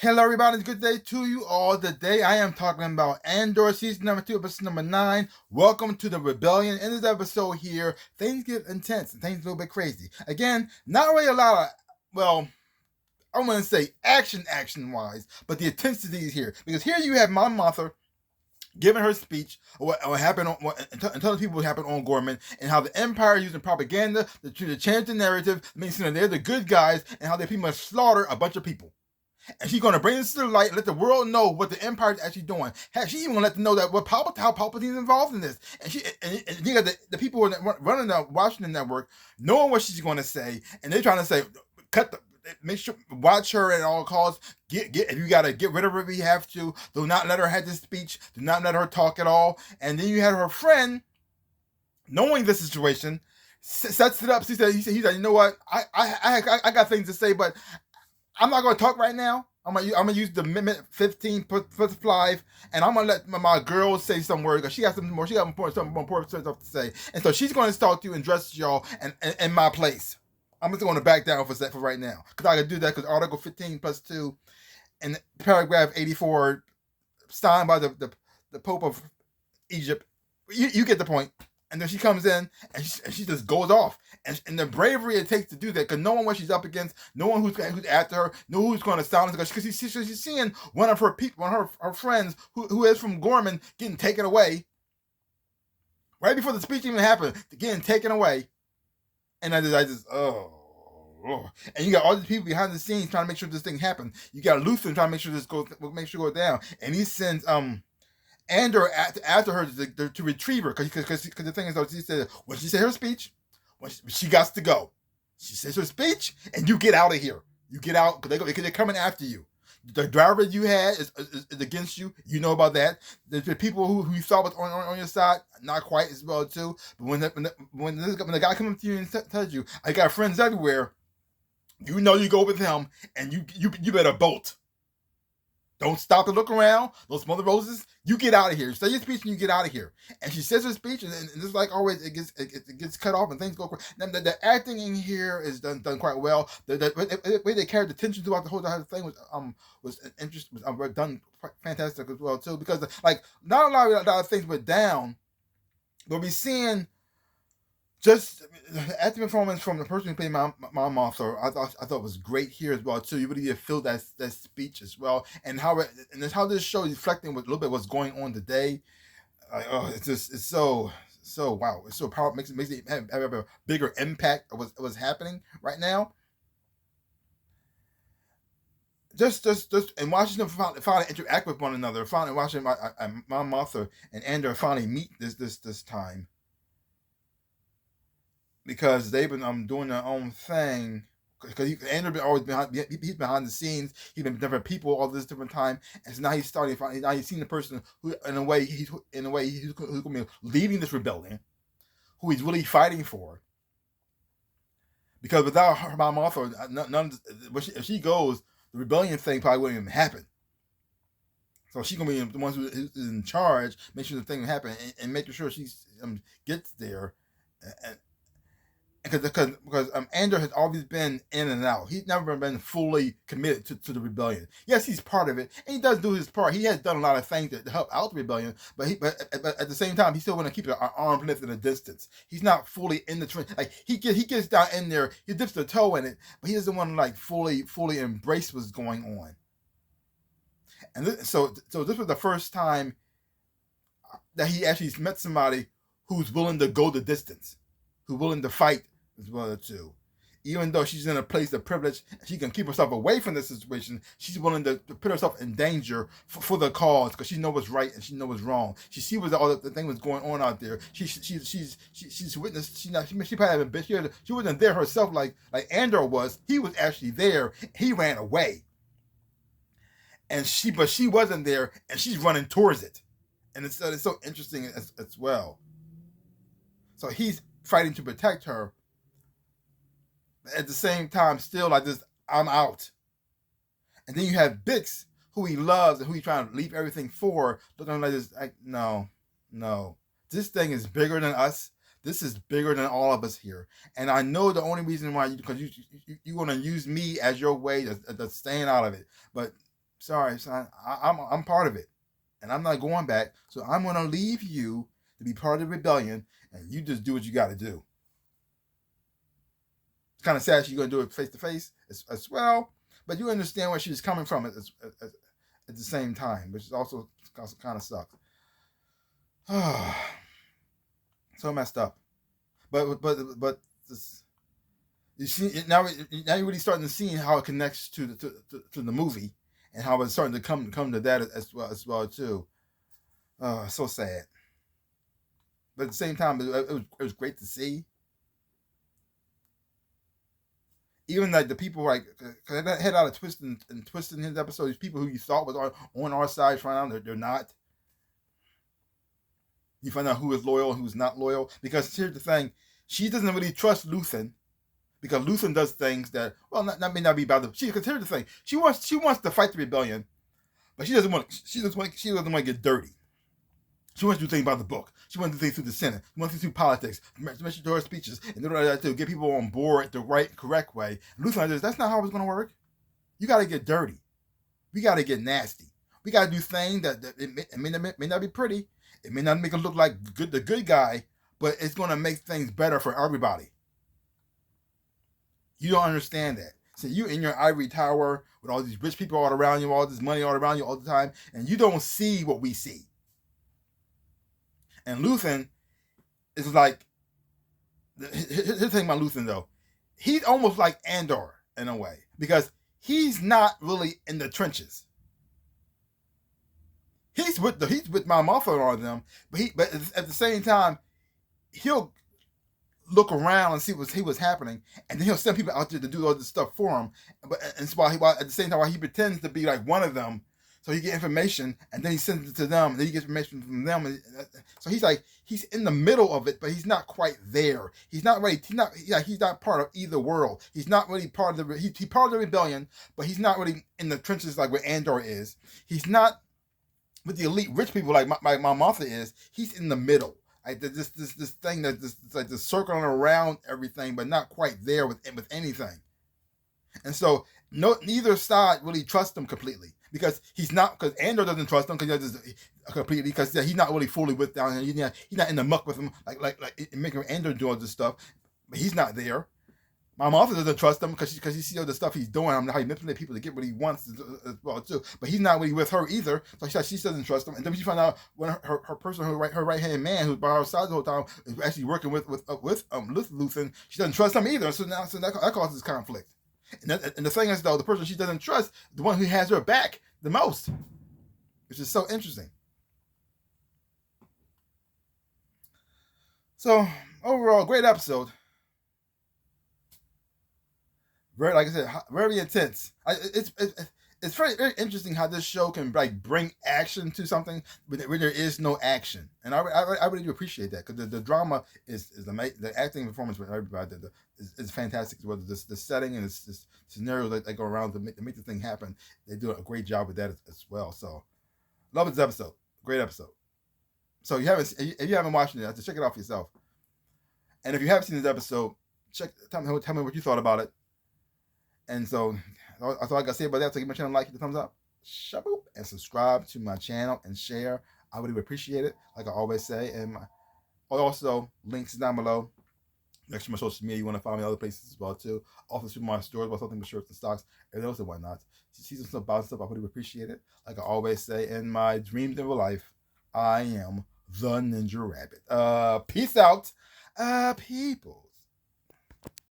Hello, everybody. Good day to you all. Today, I am talking about Andor season number 2, episode number 9. Welcome to the Rebellion. In this episode here, things get intense and things a little bit crazy. Again, not really a lot of, well, I wouldn't say action wise, but the intensity is here. Because here you have Mom Martha giving her speech what happened on, and telling people what happened on Gorman, and how the Empire using propaganda to change the narrative, making they're the good guys, and how they pretty much slaughter a bunch of people. And she's going to bring this to the light and let the world know what the Empire is actually doing. Heck, she even let them know that how Palpatine's involved in this. And you got the people who are running the Washington network knowing what she's going to say, and they're trying to say, make sure, watch her at all costs. If you got to get rid of her if you have to. Do not let her have this speech. Do not let her talk at all. And then you had her friend, knowing the situation, sets it up. He said, you know what? I got things to say, but I'm not going to talk right now. I'm gonna use the minute 15 plus 5, and I'm gonna let my girl say some words because she got something more. She got something more important stuff to say, and so she's going to talk to you and dress y'all in my place. I'm just going to back down for right now because I can do that because Article 15 plus 2 and paragraph 84 signed by the Pope of Egypt. You get the point. And then she comes in and she just goes off. And the bravery it takes to do that, because no one what she's up against, no one who's after her, no one who's going to silence her, because she's seeing one of her people, one of her friends who is from Gorman getting taken away. Right before the speech even happened, getting taken away. And I just and you got all these people behind the scenes trying to make sure this thing happens. You got Luther trying to make sure this goes down. And he sends Andor after her to retrieve her, because the thing is, though, she said when she said her speech, she got to go. She says her speech, and you get out of here. You get out because they're coming after you. The driver you had is against you. You know about that. The people who you saw was on your side, not quite as well too. But when the guy comes up to you and tells you, I got friends everywhere, you know you go with him, and you better bolt. Don't stop to look around. Those mother roses, you get out of here. Say your speech and you get out of here. And she says her speech, and just like always, it gets cut off and things go. The acting in here is done quite well. The way they carried the tension throughout the whole thing was interesting. Was done fantastic as well too. Because like not a lot of things went down, but we're seeing just acting performance from the person who played my Martha, I thought was great here as well too. You really feel that speech as well, and how this show is reflecting with a little bit what's going on today. It's so wow. It's so powerful. Makes it have a bigger impact of what's happening right now. Just and watching them finally interact with one another. Finally watching my Martha and Andor finally meet this time. Because they've been doing their own thing. Because Andrew been always he's behind the scenes. He's been different people all this different time, and so now he's starting. Now he's seen the person who, in a way, he's going to be leading this rebellion, who he's really fighting for. Because without her, my Martha, if she goes, the rebellion thing probably wouldn't even happen. So she's gonna be the one who's in charge, make sure the thing happen, and making sure she gets there. Because Andor has always been in and out. He's never been fully committed to the rebellion. Yes, he's part of it, and he does do his part. He has done a lot of things to help out the rebellion, but at the same time, he's still going to keep an arm's length in a distance. He's not fully in the trench. Like he gets down in there, he dips the toe in it, but he doesn't want to like fully embrace what's going on. And so this was the first time that he actually met somebody who's willing to go the distance, who's willing to fight as well too. Even though she's in a place of privilege, she can keep herself away from this situation. She's willing to put herself in danger for the cause, because she knows what's right and she knows what's wrong. She sees what all the thing was going on out there. She's witnessed. She probably haven't been. She wasn't there herself like Andor was. He was actually there. He ran away, but she wasn't there, and she's running towards it, and it's so interesting as well. So he's fighting to protect her. At the same time, still like this, I'm out. And then you have Bix, who he loves and who he's trying to leave everything for, looking like this, like, no. This thing is bigger than us. This is bigger than all of us here. And I know the only reason why, because you're going to use me as your way to staying out of it. But sorry, son, I'm part of it, and I'm not going back. So I'm gonna leave you to be part of the rebellion, and you just do what you got to do. It's kind of sad she's gonna do it face to face as well, but you understand where she's coming from at the same time, which is also kind of sucks. So messed up. But this, you see now you're really starting to see how it connects to the movie, and how it's starting to come to that as well too. So sad. But at the same time, it was great to see. Even like the people like, cause I had out of twisting his episode. These people who you thought was on our side, find out they're not. You find out who is loyal and who's not loyal. Because here's the thing, she doesn't really trust Luthen, because Luthen does things that, well, may not be about the. Because here's the thing, she wants to fight the rebellion, but she doesn't want to get dirty. She wants to do things about the book. She wants to do things through the Senate. She wants to do through politics, mention to her speeches, and to get people on board the correct way. And Luthen says, that's not how it's going to work. You got to get dirty. We got to get nasty. We got to do things that it may not be pretty. It may not make it look like the good guy, but it's going to make things better for everybody. You don't understand that. So you in your ivory tower with all these rich people all around you, all this money all around you all the time, and you don't see what we see. And Luthen is like, here's the thing about Luthen though, he's almost like Andor in a way, because he's not really in the trenches. He's with my mother on them, but at the same time, he'll look around and see what's happening, and then he'll send people out there to do all this stuff for him. But and so while at the same time, while he pretends to be like one of them, so he get information, and then he sends it to them, and then he gets information from them. So he's in the middle of it, but he's not quite there. He's not ready. He's not part of either world. He's not really part of the. He's part of the rebellion, but he's not really in the trenches like where Andor is. He's not with the elite rich people like my Martha is. He's in the middle. Like this thing that just like just circling around everything, but not quite there with anything. And so neither side really trusts him completely, because because Andor doesn't trust him completely, because he's not really fully with down here. He's not in the muck with him like making Andor do all this stuff, but he's not there. My mother doesn't trust him because she sees all the stuff he's doing. How he manipulates people to get what he wants as well too. But he's not really with her either, so she doesn't trust him. And then she found out when her person, her right hand man, who's by her side the whole time, is actually working with Luthen. She doesn't trust him either. So that causes conflict. And the thing is though, the person she doesn't trust, the one who has her back the most, which is so interesting. So overall, great episode. Very, like I said, very intense. It's very interesting how this show can like bring action to something where there is no action, and I really do appreciate that, because the drama is amazing. The acting performance with everybody is fantastic. Whether the setting and this scenario that they go around to make the thing happen, they do a great job with that as well. So love this episode, great episode. So if you haven't watched it, have to check it out for yourself. And if you have seen this episode, tell me what you thought about it. And so that's all I gotta say about that. So give my channel a like, hit the thumbs up, shaboop, and subscribe to my channel and share. I would appreciate it, like I always say. And also links down below next to my social media. You want to follow me other places as well too. Also to my stores, about something with shirts and stocks and those and whatnot. See some stuff about stuff, I would appreciate it. Like I always say, in my dreams of a life, I am the Ninja Rabbit. Peace out, people.